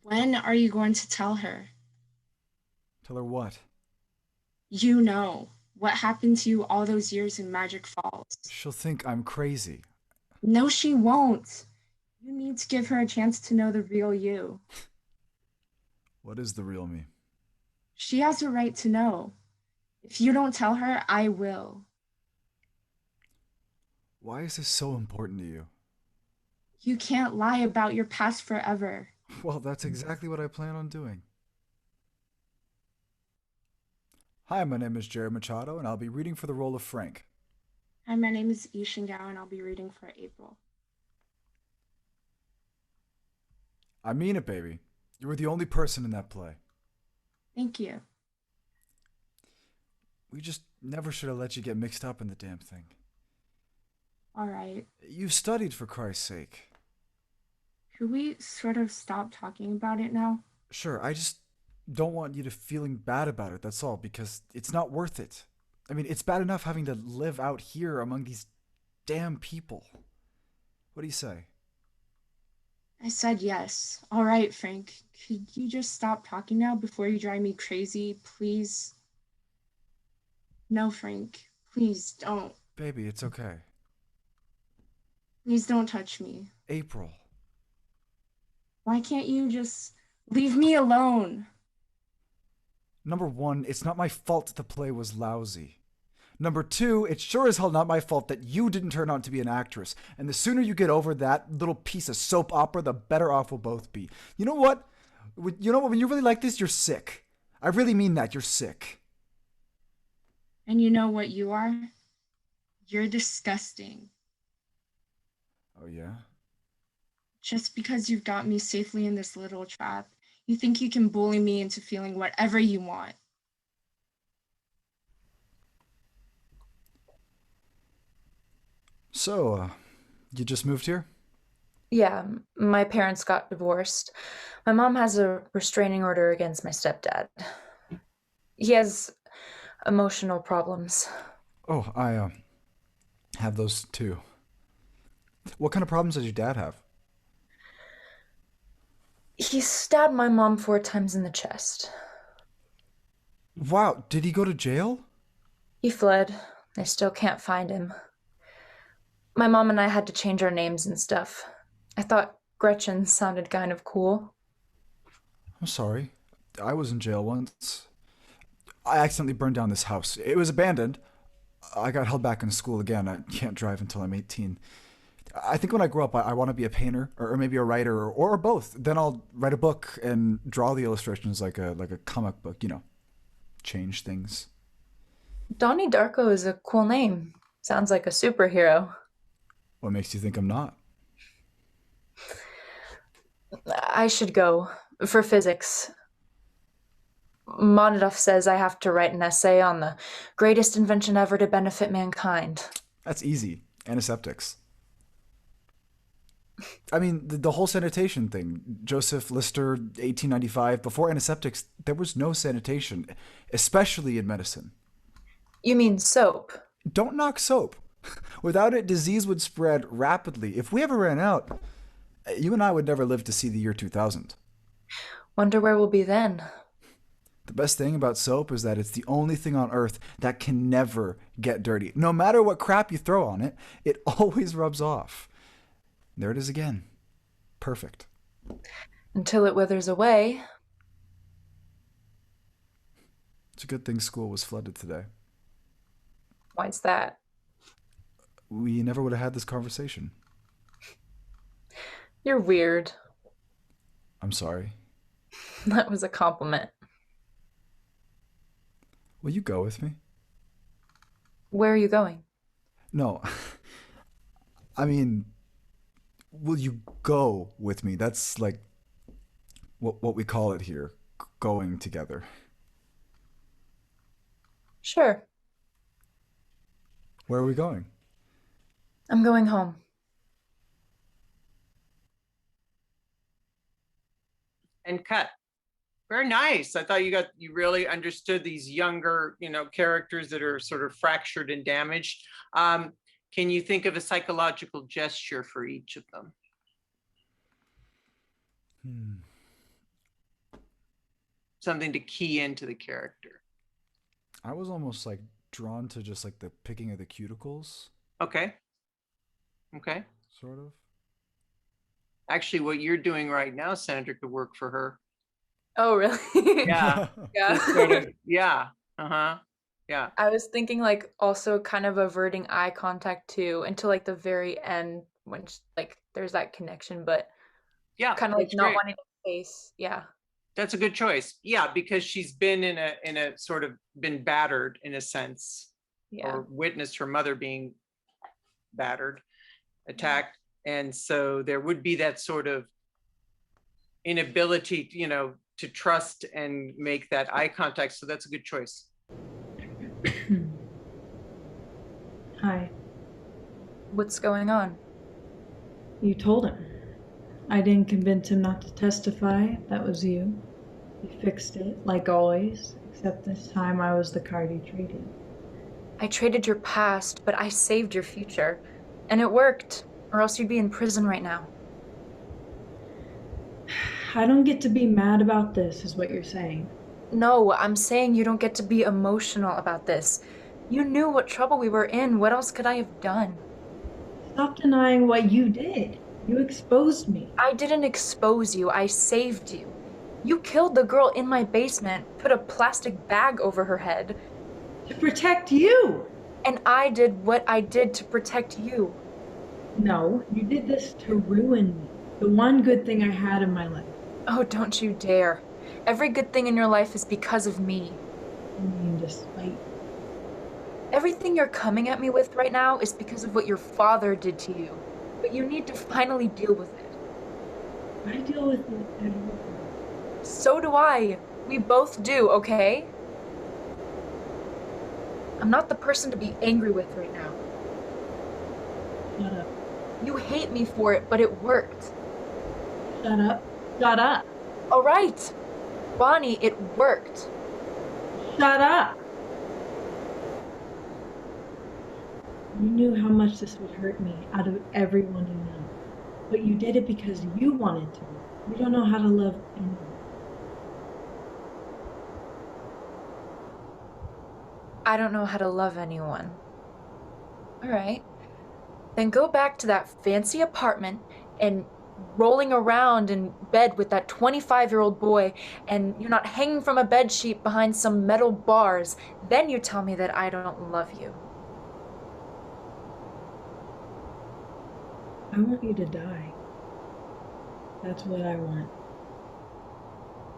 When are you going to tell her? Tell her what? You know what happened to you all those years in Magic Falls. She'll think I'm crazy. No, she won't. You need to give her a chance to know the real you. What is the real me? She has a right to know. If you don't tell her, I will. Why is this so important to you? You can't lie about your past forever. Well, that's exactly what I plan on doing. Hi, my name is Jared Machado, and I'll be reading for the role of Frank. Hi, my name is Ishan Gao, and I'll be reading for April. I mean it, baby. You were the only person in that play. Thank you. We just never should have let you get mixed up in the damn thing. All right. You studied, for Christ's sake. Could we sort of stop talking about it now? Sure, I just don't want you to feeling bad about it, that's all, because it's not worth it. I mean, it's bad enough having to live out here among these damn people. What do you say? I said yes. All right, Frank. Could you just stop talking now before you drive me crazy, please? No, Frank. Please don't. Baby, it's okay. Please don't touch me. April. Why can't you just leave me alone? Number one, it's not my fault the play was lousy. Number two, it's sure as hell not my fault that you didn't turn out to be an actress. And the sooner you get over that little piece of soap opera, the better off we'll both be. You know what? You know what? When you really like this, you're sick. I really mean that. You're sick. And you know what you are? You're disgusting. Oh, yeah? Just because you've got me safely in this little trap, you think you can bully me into feeling whatever you want. So, you just moved here? Yeah, my parents got divorced. My mom has a restraining order against my stepdad. He has emotional problems. Oh, I have those too. What kind of problems does your dad have? He stabbed my mom 4 times in the chest. Wow, did he go to jail? He fled. I still can't find him. My mom and I had to change our names and stuff. I thought Gretchen sounded kind of cool. I'm sorry. I was in jail once. I accidentally burned down this house. It was abandoned. I got held back in school again. I can't drive until I'm 18. I think when I grow up, I want to be a painter or maybe a writer or both. Then I'll write a book and draw the illustrations like a comic book. Change things. Donnie Darko is a cool name. Sounds like a superhero. What makes you think I'm not? I should go for physics. Monadov says I have to write an essay on the greatest invention ever to benefit mankind. That's easy. Antiseptics. I mean, the whole sanitation thing. Joseph Lister, 1895. Before antiseptics, there was no sanitation, especially in medicine. You mean soap? Don't knock soap. Without it, disease would spread rapidly. If we ever ran out, you and I would never live to see the year 2000. Wonder where we'll be then. The best thing about soap is that it's the only thing on earth that can never get dirty. No matter what crap you throw on it, it always rubs off. There it is again. Perfect. Until it withers away. It's a good thing school was flooded today. Why's that? We never would have had this conversation. You're weird. I'm sorry. That was a compliment. Will you go with me? Where are you going? No. I mean, will you go with me? That's like what we call it here, going together. Sure. Where are we going? I'm going home. And cut. Very nice. I thought you really understood these younger, characters that are sort of fractured and damaged. Can you think of a psychological gesture for each of them? Hmm. something to key into the character. I was almost like drawn to just like the picking of the cuticles, Okay. Okay. sort of. Actually, what you're doing right now, Sandra, could work for her. Oh, really? Yeah. Yeah. Just sort of, yeah. Uh-huh. Yeah. I was thinking like also kind of averting eye contact too until like the very end when like there's that connection, but Yeah. kind of like That's not great. wanting to face. Yeah. That's a good choice. Yeah, because she's been in a sort of been battered in a sense, Yeah. or witnessed her mother being battered, attacked. And so there would be that sort of inability, to trust and make that eye contact. So that's a good choice. Hi. What's going on? You told him. I didn't convince him not to testify. That was you. You fixed it, like always, except this time I was the card you traded. I traded your past, but I saved your future. And it worked, or else you'd be in prison right now. I don't get to be mad about this, is what you're saying. No, I'm saying you don't get to be emotional about this. You knew what trouble we were in. What else could I have done? Stop denying what you did. You exposed me. I didn't expose you. I saved you. You killed the girl in my basement, put a plastic bag over her head, To protect you! and I did what I did to protect you. No, you did this to ruin me. The one good thing I had in my life. Oh, don't you dare. Every good thing in your life is because of me. I mean, despite. Everything you're coming at me with right now is because of what your father did to you. But you need to finally deal with it. I deal with it every day. So do I. We both do, okay? I'm not the person to be angry with right now. Shut up. You hate me for it, but it worked. Shut up. Shut up. All right. Bonnie, it worked. Shut up! You knew how much this would hurt me out of everyone you know. But you did it because you wanted to. You don't know how to love anyone. I don't know how to love anyone. All right. Then go back to that fancy apartment and rolling around in bed with that 25-year-old boy, and you're not hanging from a bed sheet behind some metal bars. Then you tell me that I don't love you. I want you to die. That's what I want.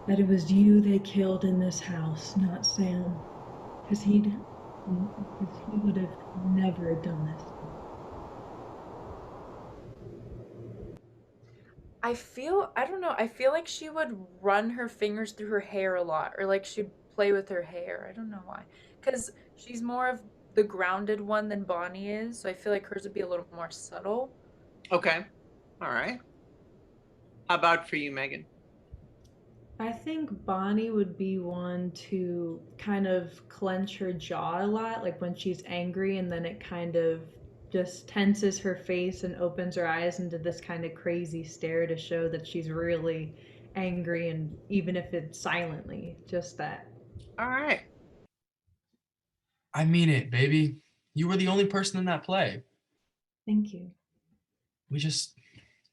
That it was you they killed in this house, not Sam. Because he would have never done this. I don't know, I feel like she would run her fingers through her hair a lot, or like she'd play with her hair. I don't know why. Because she's more of the grounded one than Bonnie is, so I feel like hers would be a little more subtle. Okay. All right. How about for you, Megan? I think Bonnie would be one to kind of clench her jaw a lot, like when she's angry, and then it kind of just tenses her face and opens her eyes into this kind of crazy stare to show that she's really angry, and even if it's silently, just that. All right. I mean it, baby. You were the only person in that play. Thank you. We just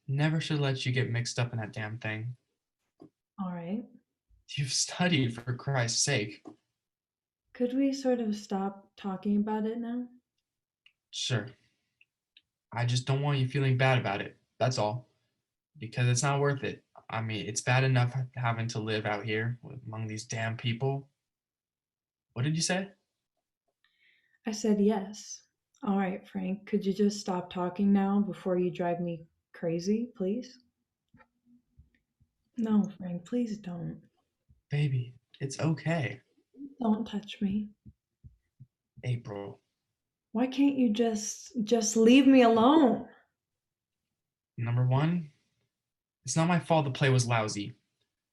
never should let you get mixed up in that damn thing. All right. You've studied, for Christ's sake. Could we sort of stop talking about it now? Sure. I just don't want you feeling bad about it. That's all. Because it's not worth it. I mean, it's bad enough having to live out here among these damn people. What did you say? I said yes. All right, Frank, could you just stop talking now before you drive me crazy, please? No, Frank, please don't. Baby, it's okay. Don't touch me. April. Why can't you just leave me alone? Number one, it's not my fault the play was lousy.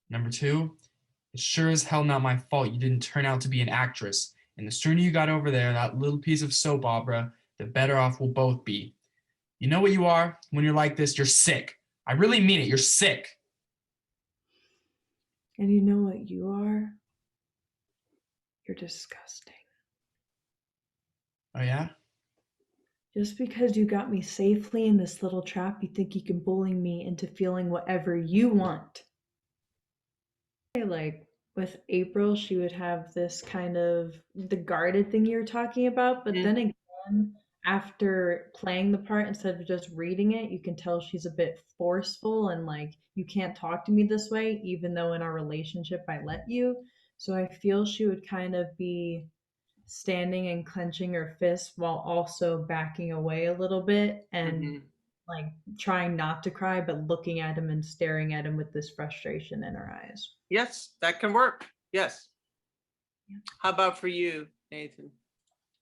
Number two, it's sure as hell not my fault you didn't turn out to be an actress. And the sooner you got over there, that little piece of soap opera, the better off we'll both be. You know what you are when you're like this? You're sick. I really mean it. You're sick. And you know what you are? You're disgusting. Oh yeah? Just because you got me safely in this little trap, you think you can bully me into feeling whatever you want. Like with April, she would have this kind of the guarded thing you're talking about, but then again, after playing the part instead of just reading it, you can tell she's a bit forceful and like, you can't talk to me this way, even though in our relationship I let you. So I feel she would kind of be standing and clenching her fists while also backing away a little bit and Mhm. like trying not to cry, but looking at him and staring at him with this frustration in her eyes. Yes, that can work. Yes. Yeah. How about for you, Nathan?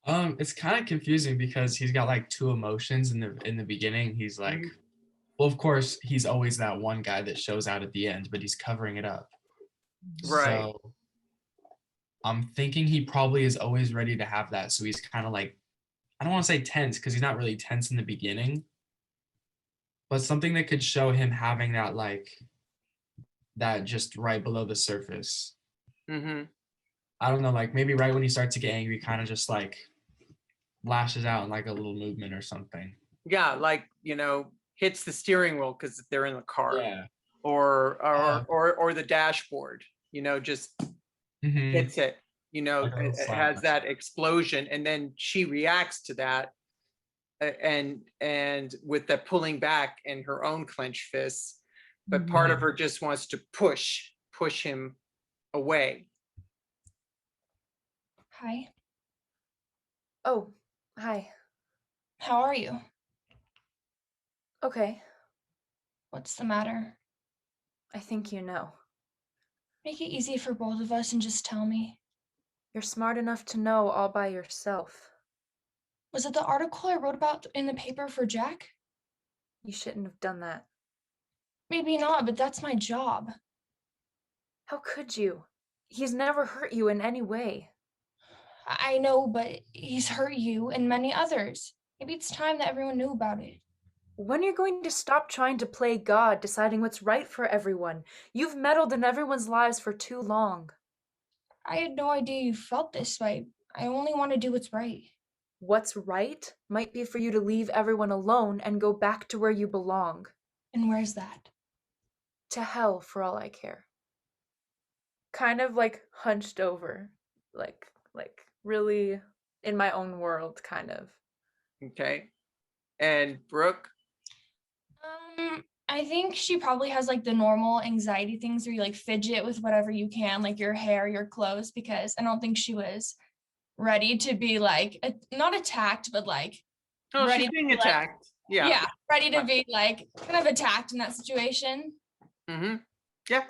It's kind of confusing because he's got like two emotions in the beginning. He's like, Mhm. well, of course, he's always that one guy that shows out at the end, but he's covering it up. Right. So I'm thinking he probably is always ready to have that. So he's kind of like, I don't want to say tense because he's not really tense in the beginning, but something that could show him having that like that just right below the surface. Mm-hmm. I don't know, like maybe right when he starts to get angry, kind of just like lashes out in like a little movement or something. Yeah, like, hits the steering wheel because they're in the car, Yeah. or the dashboard, just Mm-hmm. hits it, Like a little it slap has or that explosion, and then she reacts to that, and with that pulling back and her own clenched fists, but part of her just wants to push him away. Hi, Oh, hi. how are you? Okay, What's the matter? I think you know. Make it easy for both of us and just tell me. You're smart enough to know all by yourself. Was it the article I wrote about in the paper for Jack? You shouldn't have done that. Maybe not, but that's my job. How could you? He's never hurt you in any way. I know, but he's hurt you and many others. Maybe it's time that everyone knew about it. When are you going to stop trying to play God, deciding what's right for everyone? You've meddled in everyone's lives for too long. I had no idea you felt this way. I only want to do what's right. What's right might be for you to leave everyone alone and go back to where you belong. And where's that? To hell, for all I care. Kind of like hunched over, like really in my own world, kind of. Okay. And Brooke? I think she probably has like the normal anxiety things where you like fidget with whatever you can, like your hair, your clothes, because I don't think she was ready to be like not attacked, but like Oh, ready she's to being be, like, attacked. Yeah. ready to be like kind of attacked in that situation. Mm-hmm. Yeah.